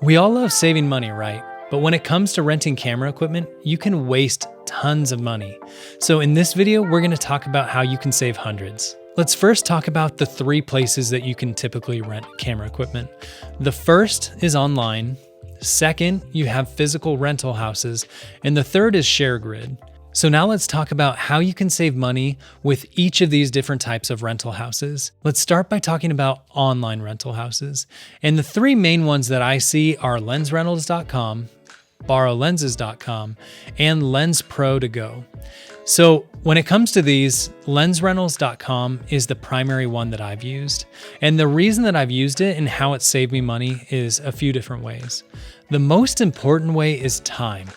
We all love saving money, right? But when it comes to renting camera equipment, you can waste tons of money. So in this video, we're going to talk about how you can save hundreds. Let's first talk about the 3 places that you can typically rent camera equipment. The first is online. Second, you have physical rental houses. And the third is ShareGrid. So now let's talk about how you can save money with each of these different types of rental houses. Let's start by talking about online rental houses. And the 3 main ones that I see are lensrentals.com, borrowlenses.com, and LensPro to go. So when it comes to these, lensrentals.com is the primary one that I've used. And the reason that I've used it and how it saved me money is a few different ways. The most important way is time.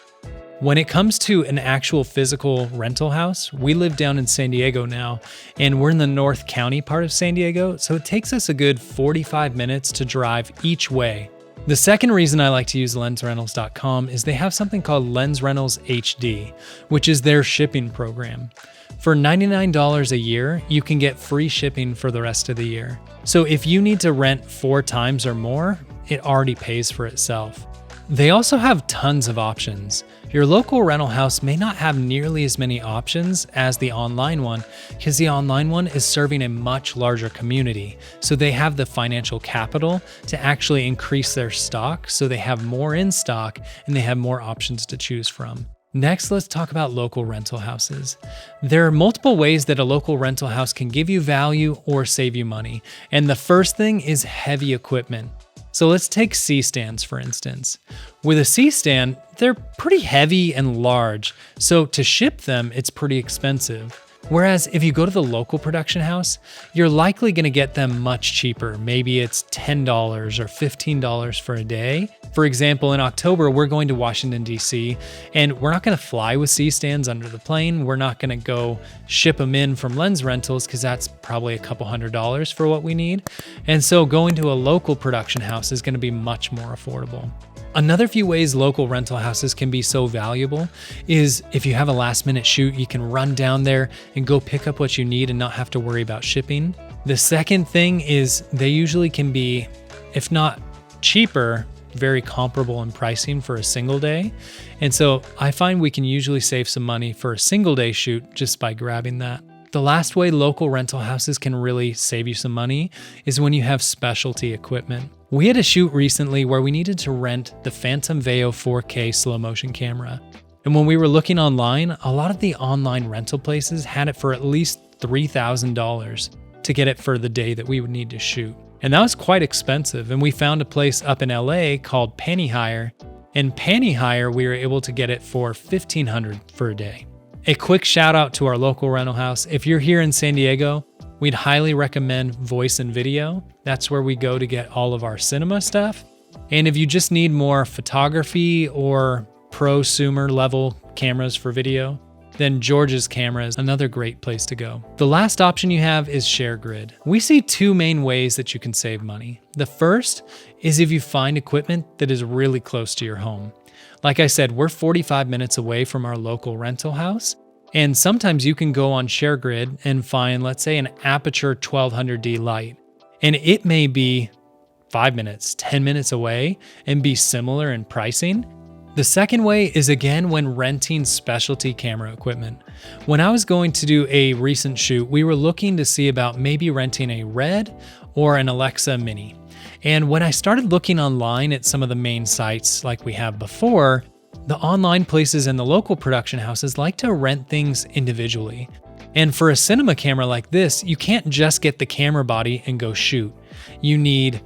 When it comes to an actual physical rental house, we live down in San Diego now, and we're in the North County part of San Diego, so it takes us a good 45 minutes to drive each way. The second reason I like to use lensrentals.com is they have something called Lens Rentals HD, which is their shipping program. For $99 a year, you can get free shipping for the rest of the year. So if you need to rent 4 times or more, it already pays for itself. They also have tons of options. Your local rental house may not have nearly as many options as the online one because the online one is serving a much larger community. So they have the financial capital to actually increase their stock so they have more in stock and they have more options to choose from. Next, let's talk about local rental houses. There are multiple ways that a local rental house can give you value or save you money. And the first thing is heavy equipment. So let's take C-stands for instance. With a C-stand, they're pretty heavy and large, so to ship them, it's pretty expensive. Whereas if you go to the local production house, you're likely going to get them much cheaper. Maybe it's $10 or $15 for a day. For example, in October, we're going to Washington, D.C., and we're not going to fly with C-stands under the plane. We're not going to go ship them in from Lens Rentals because that's probably a couple $100s for what we need. And so going to a local production house is going to be much more affordable. Another few ways local rental houses can be so valuable is if you have a last minute shoot, you can run down there and go pick up what you need and not have to worry about shipping. The second thing is they usually can be, if not cheaper, very comparable in pricing for a single day. And so I find we can usually save some money for a single day shoot just by grabbing that. The last way local rental houses can really save you some money is when you have specialty equipment. We had a shoot recently where we needed to rent the Phantom Veo 4K slow motion camera. And when we were looking online, a lot of the online rental places had it for at least $3,000 to get it for the day that we would need to shoot. And that was quite expensive. And we found a place up in LA called Panty Hire. In Panty Hire, we were able to get it for $1,500 for a day. A quick shout out to our local rental house. If you're here in San Diego, we'd highly recommend Voice and Video. That's where we go to get all of our cinema stuff. And if you just need more photography or prosumer level cameras for video, then George's Camera is another great place to go. The last option you have is ShareGrid. We see 2 main ways that you can save money. The first is if you find equipment that is really close to your home. Like I said, we're 45 minutes away from our local rental house. And sometimes you can go on ShareGrid and find, let's say, an Aperture 1200D light. And it may be 5 minutes, 10 minutes away and be similar in pricing. The second way is again when renting specialty camera equipment. When I was going to do a recent shoot, we were looking to see about maybe renting a Red or an Alexa Mini. And when I started looking online at some of the main sites like we have before, the online places and the local production houses like to rent things individually. And for a cinema camera like this, you can't just get the camera body and go shoot. You need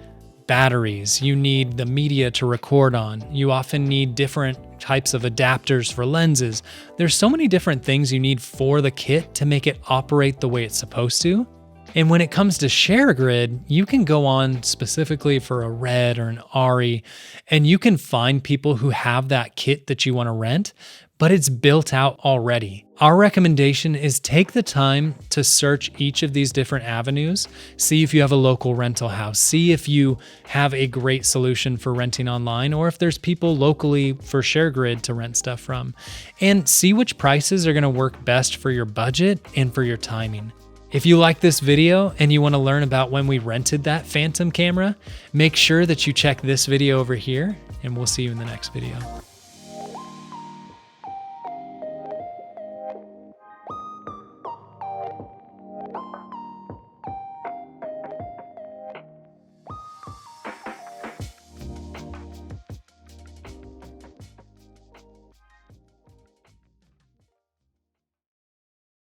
batteries, you need the media to record on, you often need different types of adapters for lenses. There's so many different things you need for the kit to make it operate the way it's supposed to. And when it comes to ShareGrid, you can go on specifically for a Red or an Ari, and you can find people who have that kit that you want to rent, but it's built out already. Our recommendation is take the time to search each of these different avenues, see if you have a local rental house, see if you have a great solution for renting online, or if there's people locally for ShareGrid to rent stuff from, and see which prices are going to work best for your budget and for your timing. If you like this video and you want to learn about when we rented that Phantom camera, make sure that you check this video over here, and we'll see you in the next video.